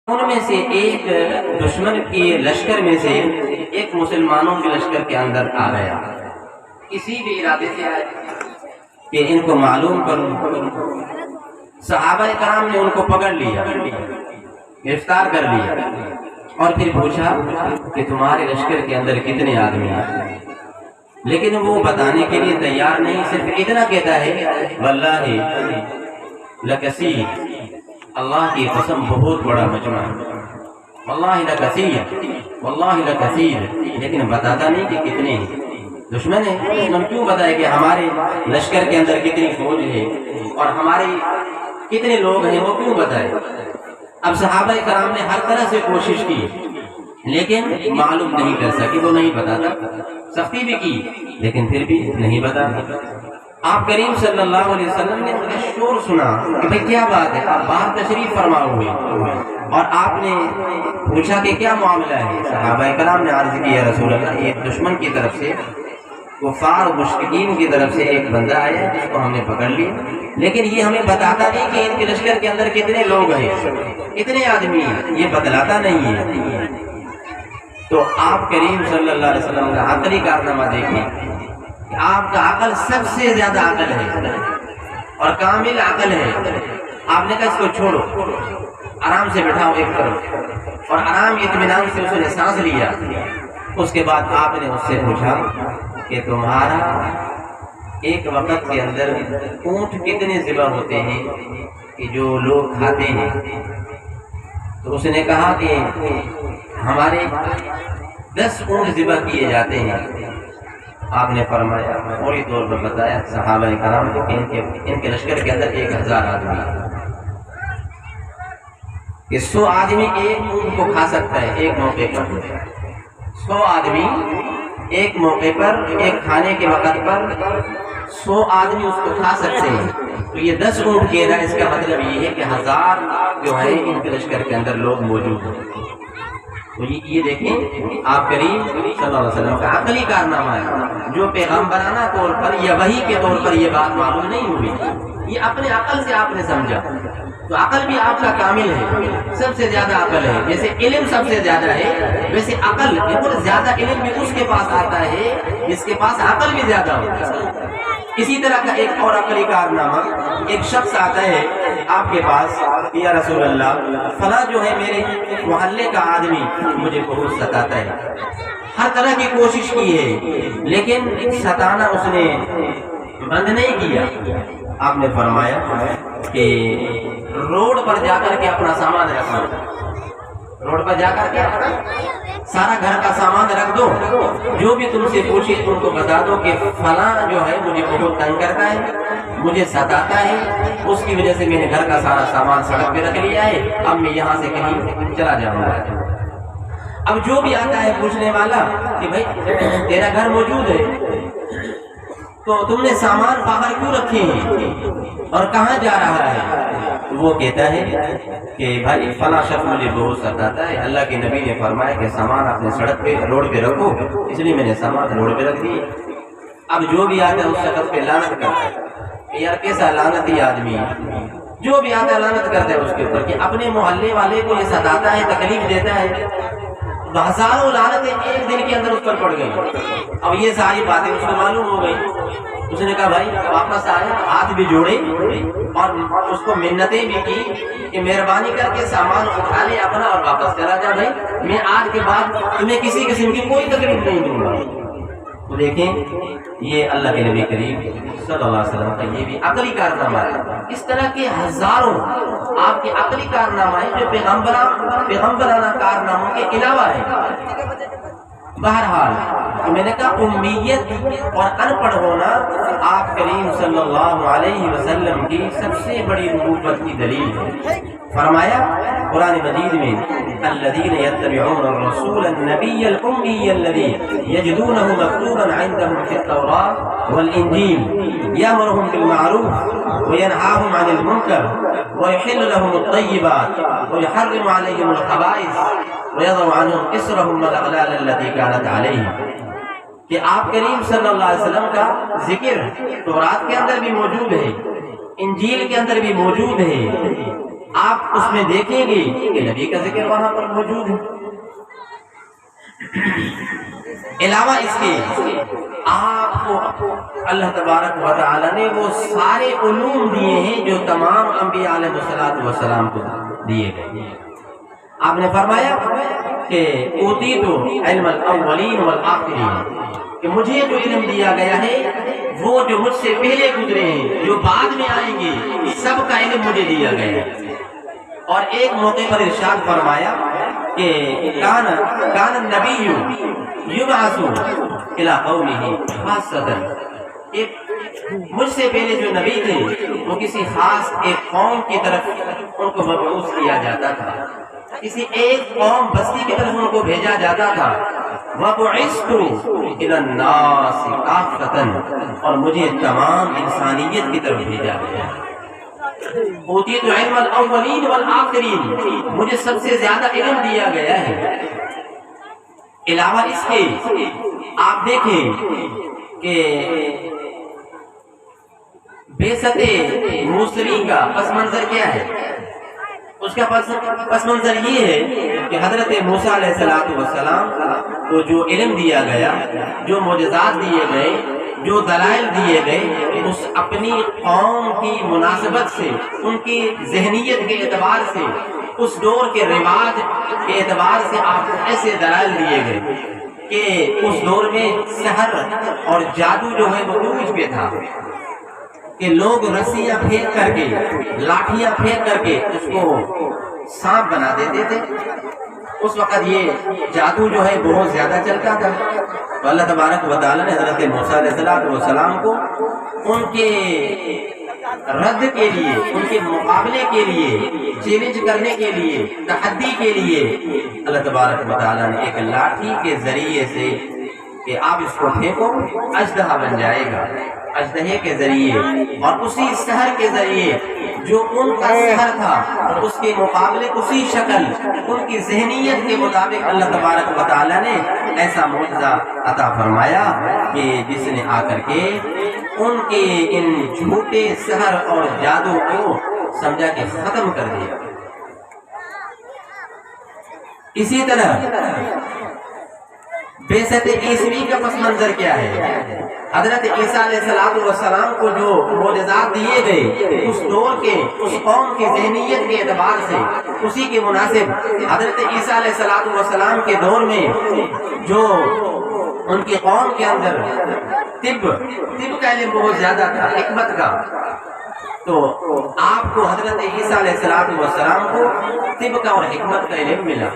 ان میں سے ایک دشمن کے لشکر میں سے ایک مسلمانوں کے لشکر کے اندر آ گیا، کسی بھی ارادے سے آیا کہ ان کو معلوم کروں۔ صحابہ کرام نے ان کو پکڑ لیا، گرفتار کر لیا اور پھر پوچھا کہ تمہارے لشکر کے اندر کتنے آدمی ہیں، لیکن وہ بتانے کے لیے تیار نہیں، صرف اتنا کہتا ہے واللہ لکثیر، اللہ کی قسم بہت بڑا مجمع ہے، واللہ لکثیر، واللہ لکثیر، لیکن بتاتا نہیں کہ کتنے ہیں۔ دشمن ہے، دشمن کیوں بتائے کہ ہمارے لشکر کے اندر کتنی فوج ہے اور ہمارے کتنے لوگ ہیں، وہ کیوں بتائے؟ اب صحابہ کرام نے ہر طرح سے کوشش کی لیکن معلوم نہیں کر سکے، وہ نہیں بتاتا، سختی بھی کی لیکن پھر بھی نہیں بتاتا۔ آپ کریم صلی اللہ علیہ وسلم نے ان کا شور سنا کہ بھئی کیا بات ہے، آپ باہر تشریف فرما ہوئے اور آپ نے پوچھا کہ کیا معاملہ ہے۔ صحابہ کرام نے عرض کی یا رسول اللہ، ایک دشمن کی طرف سے، کفار مشرکین کی طرف سے ایک بندہ آیا جس کو ہم نے پکڑ لیا، لیکن یہ ہمیں بتاتا نہیں کہ ان کے لشکر کے اندر کتنے لوگ ہیں، کتنے آدمی ہیں، یہ بتلاتا نہیں ہے۔ تو آپ کریم صلی اللہ علیہ وسلم کا عقلی کارنامہ دیکھیں، آپ کا عقل سب سے زیادہ عقل ہے اور کامل عقل ہے۔ آپ نے کہا اس کو چھوڑو، آرام سے بٹھاؤ ایک طرف، اور آرام اطمینان سے اس نے سانس لیا۔ اس کے بعد آپ نے اس سے پوچھا کہ تمہارا ایک وقت کے اندر اونٹ کتنے ذبح ہوتے ہیں کہ جو لوگ کھاتے ہیں؟ تو اس نے کہا کہ ہمارے 10 اونٹ ذبح کیے جاتے ہیں۔ آپ نے فرمایا، فوری طور پر بتایا صحابہ کرام کو کہ ان کے لشکر کے اندر 1000 آدمی، کہ 100 آدمی ایک اونٹ کو کھا سکتا ہے ایک موقع پر، 100 آدمی ایک موقع پر، ایک کھانے کے وقت پر 100 آدمی اس کو کھا سکتے ہیں۔ تو یہ 10 اونٹ کہہ رہا ہے، اس کا مطلب یہ ہے کہ 1000 جو ہے ان کے لشکر کے اندر لوگ موجود ہیں۔ تو یہ دیکھیں آپ کریم صلی اللہ علیہ وسلم کا عقلی کارنامہ ہے، جو پیغمبرانہ طور پر یا وحی کے طور پر یہ بات معلوم نہیں ہوئی، یہ اپنے عقل سے آپ نے سمجھا۔ تو عقل بھی آپ کا کامل ہے، سب سے زیادہ عقل ہے، جیسے علم سب سے زیادہ ہے ویسے عقل، بالکل زیادہ علم بھی اس کے پاس آتا ہے جس کے پاس عقل بھی زیادہ ہوتا ہے۔ اسی طرح کا ایک اور عقلی کارنامہ، ایک شخص آتا ہے آپ کے پاس، یا رسول اللہ فلاں جو ہے میرے محلے کا آدمی مجھے بہت ستاتا ہے، ہر طرح کی کوشش کی ہے لیکن ستانا اس نے بند نہیں کیا۔ آپ نے فرمایا کہ روڈ پر جا کر کے اپنا سامان رکھنا، روڈ پر جا کر کے اپنا سارا گھر کا سامان رکھ دو، جو بھی تم سے پوچھے تم کو بتا دو کہ فلاں جو ہے مجھے بہت تنگ کرتا ہے، مجھے ستاتا ہے، اس کی وجہ سے میں نے گھر کا سارا سامان سڑک پہ رکھ لیا ہے، اب میں یہاں سے کہیں چلا جاؤں گا۔ اب جو بھی آتا ہے پوچھنے والا کہ بھائی تیرا گھر موجود ہے تو تم نے سامان باہر کیوں رکھے ہیں اور کہاں جا رہا ہے؟ وہ کہتا ہے کہ بھائی فلاں شخص مجھے بہت ستاتا ہے، اللہ کے نبی نے فرمایا کہ سامان اپنے سڑک پہ روڈ پہ رکھو، اس لیے میں نے سامان روڈ پہ رکھ دی۔ اب جو بھی آتا ہے اس شخص پہ لعنت کرتا ہے، یار کیسا لعنتی آدمی ہے، جو بھی آتا ہے لعنت کرتا ہے اس کے اوپر کہ اپنے محلے والے کو یہ ستاتا ہے، تکلیف دیتا ہے۔ ہزاروں لعنتیں ایک دن کے اندر اس پر پڑ گئی۔ اب یہ ساری باتیں اس کو معلوم ہو گئی، اس نے کہا بھائی واپس آیا، ہاتھ بھی جوڑے اور اس کو منتیں بھی کی کہ مہربانی کر کے سامان اٹھا لے اپنا اور واپس چلا جا، بھائی میں آج کے بعد تمہیں کسی قسم کی کوئی تکلیف نہیں دوں گا۔ تو دیکھیں یہ اللہ کے نبی کریم صلی اللہ علیہ وسلم کا یہ بھی عقلی کارنامہ ہے۔ اس طرح کے ہزاروں آپ کے عقلی کارنامہ ہیں جو پیغمبرانہ کارناموں کے علاوہ ہے۔ بہرحال میں نے کہا امیت اور ان پڑھ ہونا آپ کریم صلی اللہ علیہ وسلم کی سب سے بڑی نبوت کی دلیل ہے۔ فرمایا قرآن مجید میں الذین یتبعون الرسول النبی الامی الذی یجدونہ مکتوبا عندهم فی التوراۃ والانجیل یامرهم بالمعروف وینہاهم عن المنکر ویحل لهم الطیبات ویحرم علیہم الخبائث ویضع عنهم اصرهم والاغلال التي كانت علیہم، کہ آپ کریم صلی اللہ علیہ وسلم کا ذکر تورات کے اندر بھی موجود ہے، انجیل کے اندر بھی موجود ہے، آپ اس میں دیکھیں گے کہ نبی کا ذکر وہاں پر موجود ہے۔ علاوہ اس کے آپ کو اللہ تبارک و تعالی نے وہ سارے علوم دیے ہیں جو تمام انبیاء علیہ السلام کو دیے گئے۔ آپ نے فرمایا کہ اوتیت علم الاولین والآخرین، کہ مجھے جو علم دیا گیا ہے وہ جو مجھ سے پہلے گزرے ہیں، جو بعد میں آئیں گے، سب کا علم مجھے دیا گیا ہے۔ اور ایک موقع پر ارشاد فرمایا کہ کان النبی یبعث الی قومہ خاصۃ، مجھ سے پہلے جو نبی تھے وہ کسی خاص ایک قوم کی طرف ان کو مبعوث کیا جاتا تھا، کسی ایک قوم بستی کی طرف ان کو بھیجا جاتا تھا۔ وَبُعِثْتُ إِلَى النَّاسِ كَافَّةً، اور مجھے تمام انسانیت کی طرف بھیجا گیا۔ اوتیت علم الاولین والآخرین، مجھے سب سے زیادہ علم دیا گیا ہے۔ علاوہ اس کے آپ دیکھیں کہ بعثت موسوی کا پس منظر کیا ہے؟ اس کا پس منظر یہ ہے کہ حضرت موسیٰ علیہ السلام کو جو علم دیا گیا، جو معجزات دیے گئے، جو دلائل دیے گئے، اس اپنی قوم کی مناسبت سے، ان کی ذہنیت کے اعتبار سے، اس دور کے رواج کے اعتبار سے آپ کو ایسے دلائل دیے گئے کہ اس دور میں سحر اور جادو جو ہے وہ عروج پہ تھا، کہ لوگ رسیاں پھینک کر کے، لاٹھیاں پھینک کر کے اس کو سانپ بنا دیتے تھے۔ اس وقت یہ جادو جو ہے بہت زیادہ چلتا تھا۔ تو اللہ تبارک و تعالیٰ نے حضرت موسیٰ علیہ السلام کو ان کے رد کے لیے، ان کے مقابلے کے لیے، چیلنج کرنے کے لیے، تحدی کے لیے اللہ تبارک و تعالیٰ نے ایک لاٹھی کے ذریعے سے کہ آپ اس کو پھینکو، اژدہا بن جائے گا، اژدہے کے ذریعے اور اسی سحر کے ذریعے جو ان کا سحر تھا اس کے مقابلے اسی شکل ان کی ذہنیت کے مطابق اللہ تبارک و تعالیٰ نے ایسا معجزہ عطا فرمایا کہ جس نے آ کر کے ان کے ان جھوٹے سحر اور جادو کو سمجھا کہ ختم کر دیا۔ اسی طرح بعثت عیسوی کا پس منظر کیا ہے؟ حضرت عیسیٰ علیہ السلام کو جو معجزات دیے گئے اس دور کے، اس قوم کی ذہنیت کے اعتبار سے، اسی کے مناسب حضرت عیسیٰ علیہ السلام کے دور میں جو ان کی قوم کے اندر طب کا علم بہت زیادہ تھا، حکمت کا، تو آپ کو حضرت عیسیٰ علیہ السلام کو طب کا اور حکمت کا علم ملا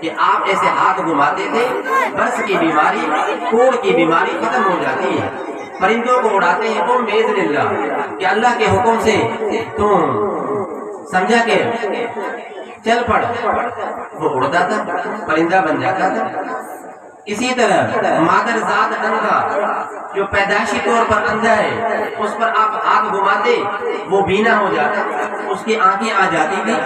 کہ آپ ایسے ہاتھ گھماتے تھے، برس کی بیماری، کوڑ کی بیماری ختم ہو جاتی ہے۔ پرندوں کو اڑاتے ہیں تم باذن اللہ، کہ اللہ کے حکم سے تم سمجھا کہ چل پڑ، وہ اڑتا تھا، پرندہ بن جاتا تھا۔ اسی طرح مادر ذات اندھا، جو پیدائشی طور پر اندھا ہے، اس پر آپ ہاتھ گھماتے وہ بینا ہو جاتا، اس کی آنکھیں آ جاتی تھی۔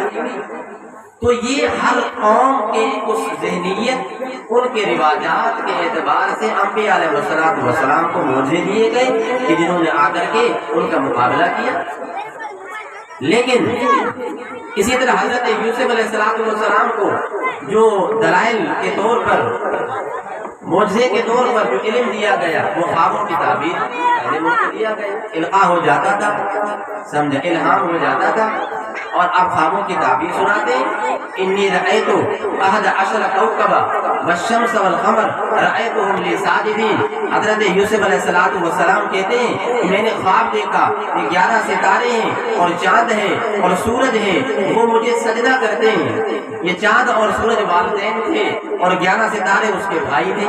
تو یہ ہر قوم کے اس ذہنیت، ان کے رواجات کے اعتبار سے انبیاء علیہ السلام کو معجزے دیے گئے کہ جنہوں نے آ کر کے ان کا مقابلہ کیا۔ لیکن اسی طرح حضرت یوسف علیہ السلام کو جو دلائل کے طور پر، معجزے کے طور پر جو علم دیا گیا وہ خوابوں کی تعبیر علم کو دیا گیا، القاء ہو جاتا تھا، سمجھا، الہام ہو جاتا تھا، اور آپ خوابوں کی تعبیر سناتے ہیں۔ انی رأیت احد عشر کوکبا والشمس والقمر رأیتهم لی ساجدین۔ حضرت یوسف علیہ السلام کہتے ہیں میں نے خواب دیکھا کہ 11 ستارے ہیں اور چاند ہے اور سورج ہے، وہ مجھے سجدہ کرتے ہیں۔ یہ چاند اور سورج والدین تھے اور 11 ستارے اس کے بھائی تھے۔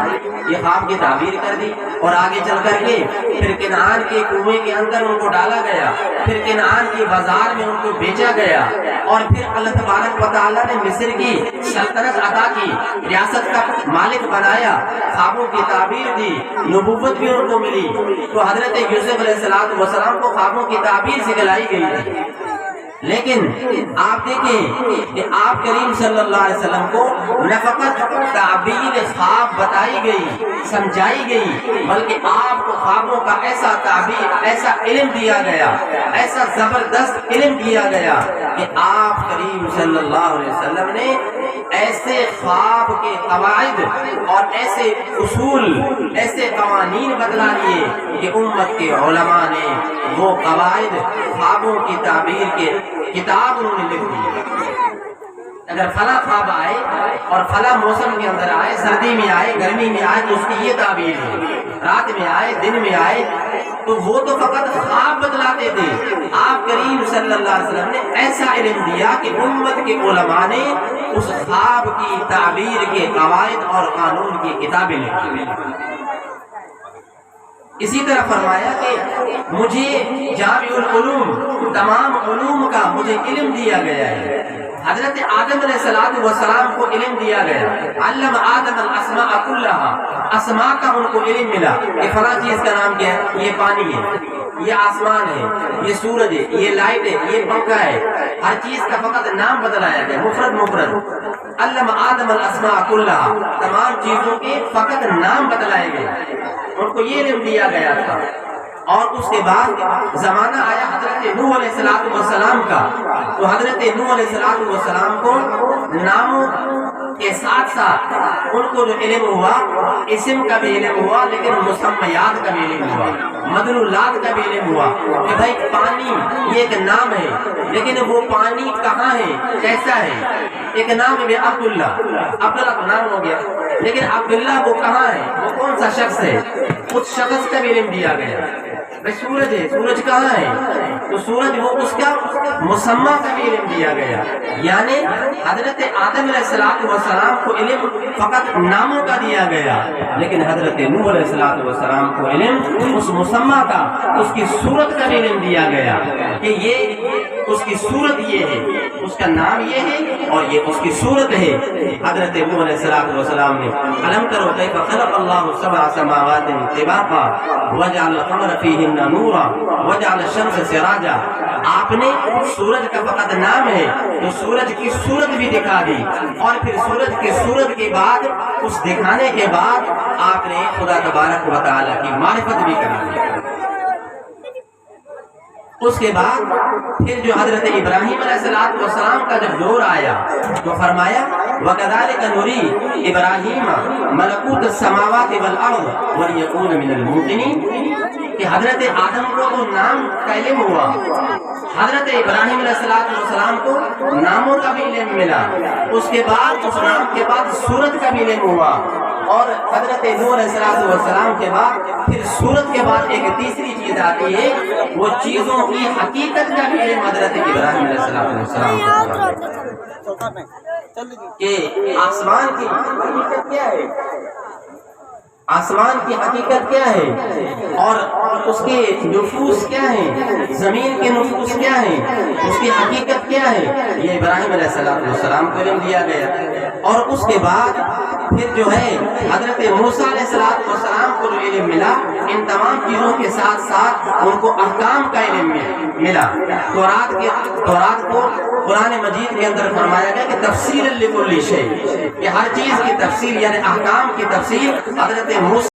یہ خواب کی تعبیر کر دی، اور آگے چل کر کے پھر کنعان کے کنویں کے اندر ان کو ڈالا گیا، پھر کنعان کی بازار میں ان کو بیچا گیا، اور پھر اللہ تبارک و تعالیٰ نے مصر کی سلطنت عطا کی، ریاست کا مالک بنایا، خوابوں کی تعبیر دی، نبوت بھی ان کو ملی۔ تو حضرت یوسف علیہ السلام کو خوابوں کی تعبیر سکھلائی گئی تھی۔ لیکن آپ دیکھیں کہ آپ کریم صلی اللہ علیہ وسلم کو نہ فقط تعبیر خواب بتائی گئی سمجھائی گئی، بلکہ آپ کو خوابوں کا ایسا تعبیر ایسا علم دیا گیا، ایسا زبردست علم دیا گیا کہ آپ کریم صلی اللہ علیہ وسلم نے ایسے خواب کے قواعد اور ایسے اصول ایسے قوانین بتلا لیے کہ امت کے علماء نے وہ قواعد خوابوں کی تعبیر کے کتاب انہوں نے لکھ دی۔ اگر فلاں خواب آئے اور فلاں موسم کے اندر آئے، سردی میں آئے گرمی میں آئے، تو اس کی یہ تعبیر ہے، رات میں آئے دن میں آئے، تو وہ تو فقط خواب بتلاتے تھے۔ آپ کریم صلی اللہ علیہ وسلم نے ایسا علم دیا کہ امت کے علماء نے اس خواب کی تعبیر کے قواعد اور قانون کی کتابیں لکھی۔ اسی طرح فرمایا کہ مجھے جامع العلوم تمام علوم کا مجھے علم دیا گیا ہے۔ حضرت آدم علیہ السلام کو علم دیا گیا، علم آدم الاسماء کلھا، اسماء کا ان کو علم ملا کہ فلاں چیز کا نام کیا ہے، یہ پانی ہے، یہ آسمان ہے، یہ سورج ہے، یہ لائٹ ہے، یہ پنکھا ہے، ہر چیز کا فقط نام بتلایا گیا، مفرد۔ علم آدم الاسماء کلھا، تمام چیزوں کے فقط نام بتلائے گئے، ان کو یہ علم دیا گیا تھا۔ اور اس کے بعد زمانہ آیا حضرت نوح علیہ السلام کا، تو حضرت نوح علیہ السلام کو ناموں کے ساتھ ساتھ ان کو جو علم ہوا، اسم کا بھی علم ہوا، لیکن مسمیات کا بھی علم ہوا، مدلولات کا بھی علم ہوا کہ بھائی پانی یہ ایک نام ہے، لیکن وہ پانی کہاں ہے، کیسا ہے۔ ایک نام ہے عبداللہ، عبداللہ کا نام ہو گیا، لیکن عبداللہ وہ کہاں ہے، وہ کون سا شخص ہے، اس شخص کا بھی علم دیا گیا۔ سورج ہے، سورج کہاں ہے، تو سورج وہ اس کا مسمى کا بھی علم دیا گیا۔ یعنی حضرت آدم علیہ السلام کو علم فقط ناموں کا دیا گیا، لیکن حضرت نوح علیہ السلام کو علم اس مسمى کا، اس کی صورت کا بھی علم دیا گیا کہ یہ اس کی صورت یہ ہے، اس کا نام یہ ہے اور یہ اس کی صورت ہے۔ حضرت نوح علیہ السلام نے علم کرو کیف خلق اللہ سبع سماوات طباقا وجعل القمر فیہن نورا وجعل الشمس سراجا۔ آپ نے سورج کا فقط نام ہے تو سورج کی صورت بھی دکھا دی، اور پھر سورج کی صورت کے بعد اس دکھانے کے بعد آپ نے خدا تبارک و تعالیٰ کی معرفت بھی کرا دی۔ اس کے بعد پھر جو حضرت ابراہیم علیہ السلام کا جب دور آیا تو فرمایا وَكَذَلِكَ نُرِي إِبْرَاهِيمَ مَلَكُوتَ السَّمَاوَاتِ وَالْأَرْضِ وَلِيَكُونَ مِنَ الْمُوقِنِينَ کہ حضرت آدم کو تو نام کا علم ہوا، حضرت ابراہیم علیہ السلام کو ناموں کا بھی علم ملا، اس کے بعد اس نام کے بعد صورت کا بھی علم ہوا، اور حضرت نوح علیہ السلام کے بعد پھر صورت کے بعد ایک تیسری چیز آتی ہے، وہ چیزوں کی حقیقت کا بھی علم حضرت ابراہیم علیہ السلام کو کہ آسمان کی حقیقت کیا ہے، آسمان کی حقیقت کیا ہے، اور اس کے نفوس کیا ہیں، زمین کے نفوس کیا ہیں، اس کی حقیقت کیا ہے، یہ ابراہیم علیہ السلام کو علم دیا گیا۔ اور اس کے بعد پھر جو ہے حضرت موسیٰ علیہ السلام کو جو علم ملا، ان تمام چیزوں کے ساتھ ساتھ ان کو احکام کا علم ملا۔ تورات کو قرآن مجید کے اندر فرمایا گیا کہ تفصیل لکل شیء، کہ ہر چیز کی تفصیل یعنی احکام کی تفصیل حضرت موسیٰ